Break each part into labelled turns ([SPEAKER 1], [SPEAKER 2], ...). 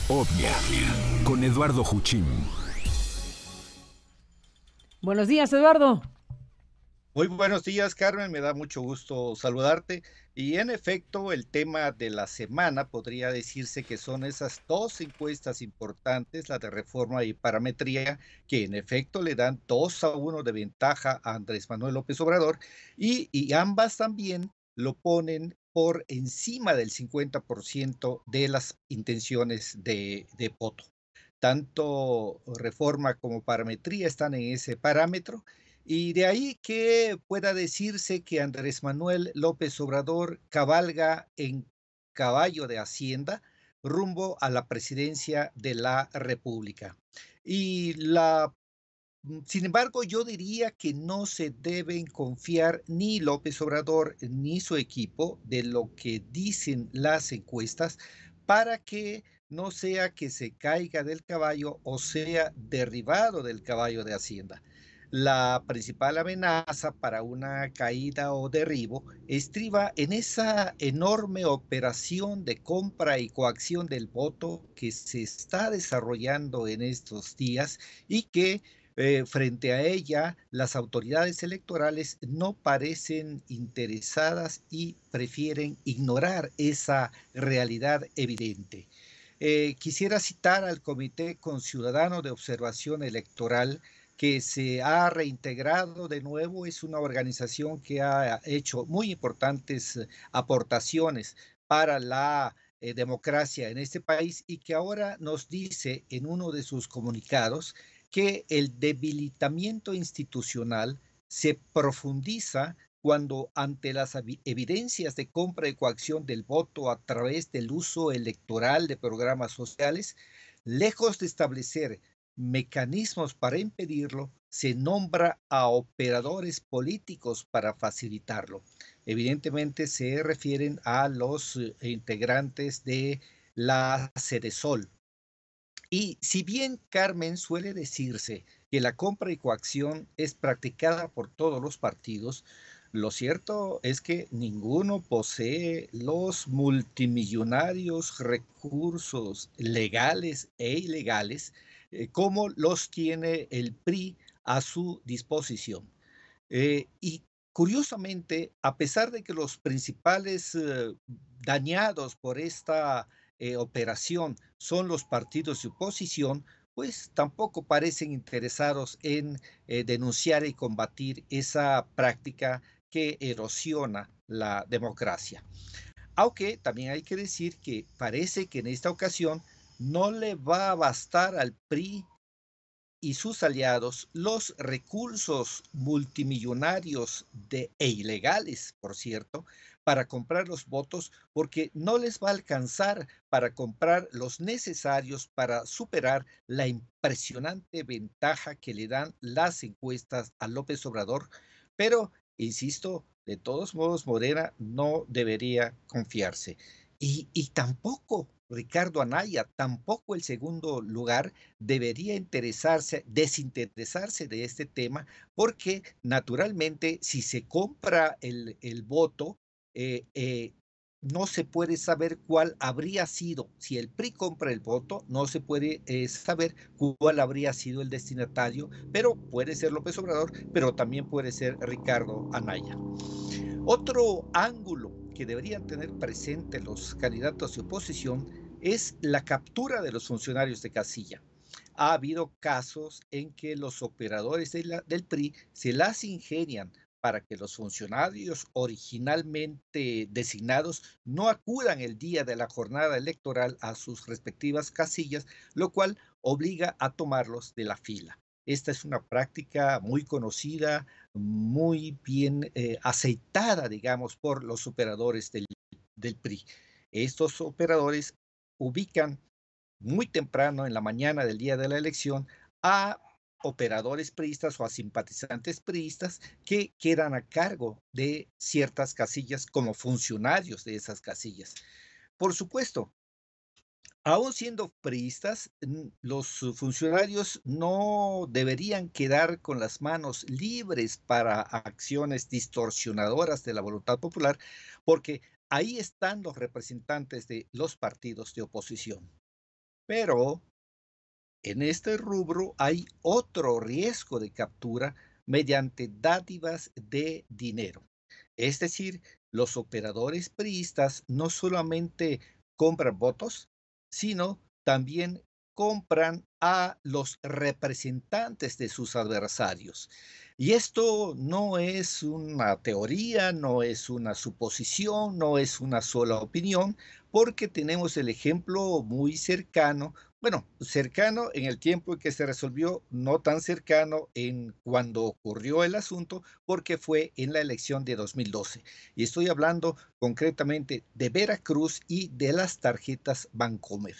[SPEAKER 1] Obvia, con Eduardo Juchín.
[SPEAKER 2] Buenos días, Eduardo.
[SPEAKER 3] Muy buenos días, Carmen. Me da mucho gusto saludarte. Y en efecto, el tema de la semana podría decirse que son esas dos encuestas importantes, la de reforma y parametría, que en efecto le dan 2-1 de ventaja a Andrés Manuel López Obrador, y ambas también lo ponen por encima del 50% de las intenciones de voto. Tanto reforma como parametría están en ese parámetro. Y de ahí que pueda decirse que Andrés Manuel López Obrador cabalga en caballo de Hacienda rumbo a la presidencia de la República. Y sin embargo, yo diría que no se deben confiar ni López Obrador ni su equipo de lo que dicen las encuestas para que no sea que se caiga del caballo o sea derribado del caballo de Hacienda. La principal amenaza para una caída o derribo estriba en esa enorme operación de compra y coacción del voto que se está desarrollando en estos días y que frente a ella, las autoridades electorales no parecen interesadas y prefieren ignorar esa realidad evidente. Quisiera citar al Comité Conciudadano de Observación Electoral, que se ha reintegrado de nuevo. Es una organización que ha hecho muy importantes aportaciones para la democracia en este país y que ahora nos dice en uno de sus comunicados que el debilitamiento institucional se profundiza cuando ante las evidencias de compra y coacción del voto a través del uso electoral de programas sociales, lejos de establecer mecanismos para impedirlo, se nombra a operadores políticos para facilitarlo. Evidentemente se refieren a los integrantes de la Cedesol. Y si bien, Carmen, suele decirse que la compra y coacción es practicada por todos los partidos, lo cierto es que ninguno posee los multimillonarios recursos legales e ilegales como los tiene el PRI a su disposición. Y curiosamente, a pesar de que los principales dañados por esta operación son los partidos de oposición, pues tampoco parecen interesados en denunciar y combatir esa práctica que erosiona la democracia. Aunque también hay que decir que parece que en esta ocasión no le va a bastar al PRI y sus aliados los recursos multimillonarios e ilegales, por cierto, para comprar los votos, porque no les va a alcanzar para comprar los necesarios para superar la impresionante ventaja que le dan las encuestas a López Obrador. Pero, insisto, de todos modos, Morena no debería confiarse. Y tampoco Ricardo Anaya, tampoco el segundo lugar debería desinteresarse de este tema, porque naturalmente si se compra el voto, eh, eh, no se puede saber cuál habría sido, si el PRI compra el voto, no se puede saber cuál habría sido el destinatario, pero puede ser López Obrador, pero también puede ser Ricardo Anaya. Otro ángulo que deberían tener presente los candidatos de oposición es la captura de los funcionarios de casilla. Ha habido casos en que los operadores del PRI se las ingenian para que los funcionarios originalmente designados no acudan el día de la jornada electoral a sus respectivas casillas, lo cual obliga a tomarlos de la fila. Esta es una práctica muy conocida, muy bien aceitada, digamos, por los operadores del PRI. Estos operadores ubican muy temprano en la mañana del día de la elección a operadores priistas o a simpatizantes priistas que quedan a cargo de ciertas casillas como funcionarios de esas casillas. Por supuesto, aún siendo priistas, los funcionarios no deberían quedar con las manos libres para acciones distorsionadoras de la voluntad popular, porque ahí están los representantes de los partidos de oposición. Pero en este rubro hay otro riesgo de captura mediante dádivas de dinero. Es decir, los operadores priistas no solamente compran votos, sino también compran a los representantes de sus adversarios. Y esto no es una teoría, no es una suposición, no es una sola opinión, porque tenemos el ejemplo muy cercano, bueno, cercano en el tiempo en que se resolvió, no tan cercano en cuando ocurrió el asunto, porque fue en la elección de 2012. Y estoy hablando concretamente de Veracruz y de las tarjetas Bancomer.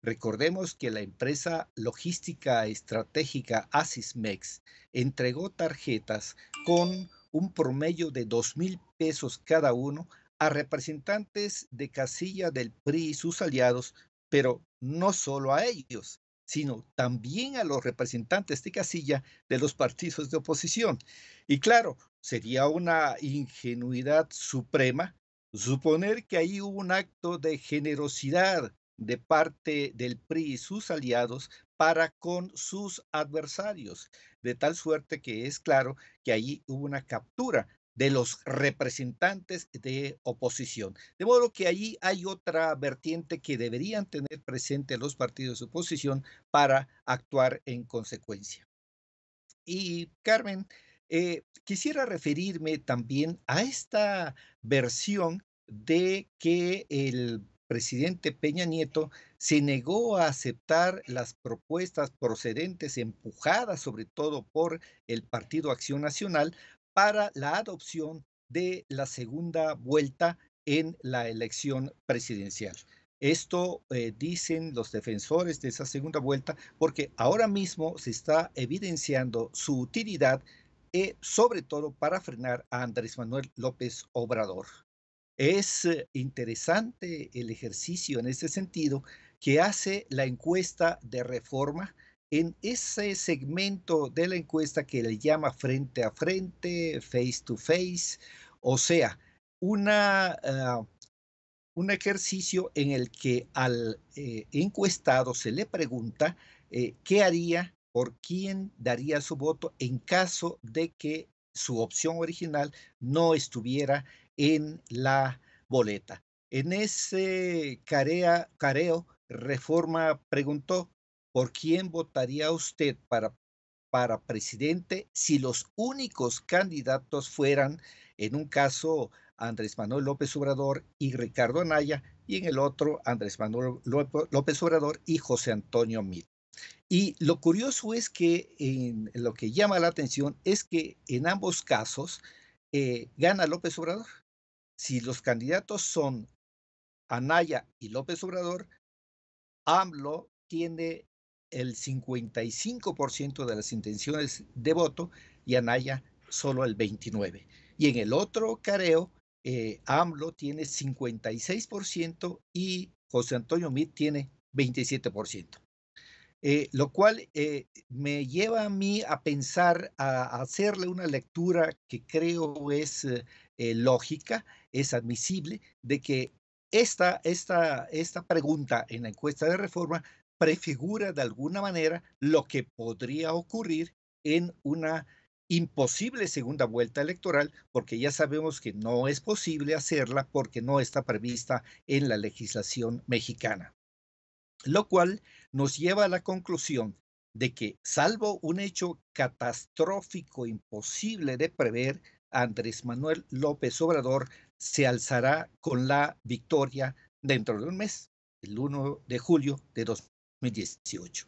[SPEAKER 3] Recordemos que la empresa logística estratégica Asismex entregó tarjetas con un promedio de 2,000 pesos cada uno a representantes de casilla del PRI y sus aliados, pero no solo a ellos, sino también a los representantes de casilla de los partidos de oposición. Y claro, sería una ingenuidad suprema suponer que ahí hubo un acto de generosidad de parte del PRI y sus aliados para con sus adversarios, de tal suerte que es claro que allí hubo una captura de los representantes de oposición. De modo que allí hay otra vertiente que deberían tener presente los partidos de oposición para actuar en consecuencia. Y Carmen, quisiera referirme también a esta versión de que el presidente Peña Nieto se negó a aceptar las propuestas procedentes, empujadas sobre todo por el Partido Acción Nacional, para la adopción de la segunda vuelta en la elección presidencial. Esto dicen los defensores de esa segunda vuelta porque ahora mismo se está evidenciando su utilidad, sobre todo para frenar a Andrés Manuel López Obrador. Es interesante el ejercicio en ese sentido que hace la encuesta de Reforma en ese segmento de la encuesta que le llama frente a frente, face to face, o sea, una un ejercicio en el que al encuestado se le pregunta qué haría, por quién daría su voto en caso de que su opción original no estuviera en la boleta. En ese careo, Reforma preguntó, ¿por quién votaría usted para presidente si los únicos candidatos fueran, en un caso, Andrés Manuel López Obrador y Ricardo Anaya, y en el otro, Andrés Manuel López Obrador y José Antonio Meade? Y lo curioso es que lo que llama la atención es que en ambos casos gana López Obrador. Si los candidatos son Anaya y López Obrador, AMLO tiene el 55% de las intenciones de voto y Anaya solo el 29%. Y en el otro careo, AMLO tiene 56% y José Antonio Meade tiene 27%. Lo cual me lleva a mí a pensar, a hacerle una lectura que creo es lógica, es admisible, de que esta pregunta en la encuesta de Reforma prefigura de alguna manera lo que podría ocurrir en una imposible segunda vuelta electoral, porque ya sabemos que no es posible hacerla porque no está prevista en la legislación mexicana. Lo cual nos lleva a la conclusión de que, salvo un hecho catastrófico imposible de prever, Andrés Manuel López Obrador se alzará con la victoria dentro de un mes, el 1 de julio de 2018.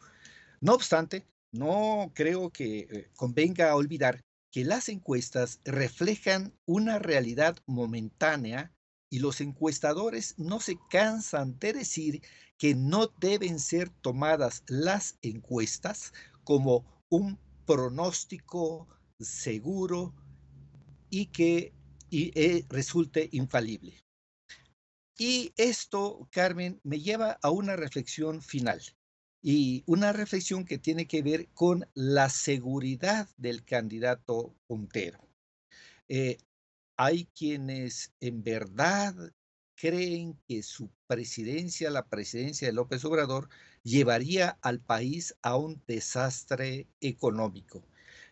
[SPEAKER 3] No obstante, no creo que convenga olvidar que las encuestas reflejan una realidad momentánea y los encuestadores no se cansan de decir que no deben ser tomadas las encuestas como un pronóstico seguro y que resulte infalible. Y esto, Carmen, me lleva a una reflexión final y una reflexión que tiene que ver con la seguridad del candidato puntero. Eh, hay quienes en verdad creen que su presidencia, la presidencia de López Obrador, llevaría al país a un desastre económico.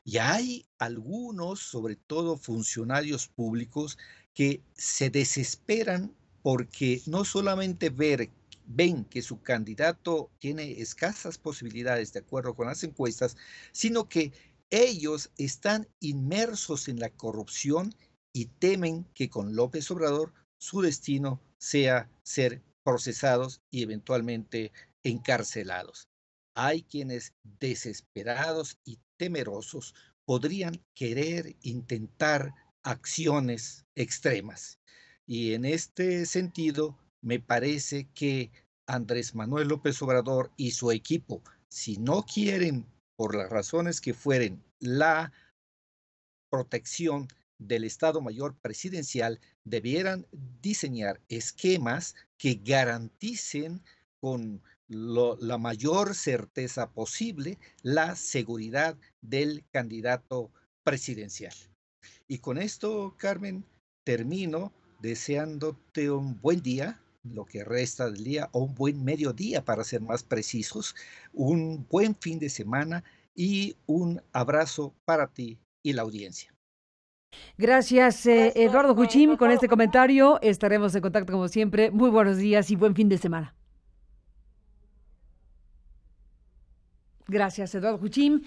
[SPEAKER 3] Y hay algunos, sobre todo funcionarios públicos, que se desesperan porque no solamente ven que su candidato tiene escasas posibilidades de acuerdo con las encuestas, sino que ellos están inmersos en la corrupción y temen que con López Obrador su destino sea ser procesados y eventualmente encarcelados. Hay quienes desesperados y temerosos podrían querer intentar acciones extremas. Y en este sentido, me parece que Andrés Manuel López Obrador y su equipo, si no quieren, por las razones que fueren, la protección del Estado Mayor Presidencial, debieran diseñar esquemas que garanticen con la mayor certeza posible la seguridad del candidato presidencial. Y con esto, Carmen, termino deseándote un buen día, lo que resta del día, o un buen mediodía para ser más precisos, un buen fin de semana y un abrazo para ti y la audiencia.
[SPEAKER 2] Gracias, Eduardo Juchim. Con este comentario estaremos en contacto como siempre. Muy buenos días y buen fin de semana. Gracias, Eduardo Juchim.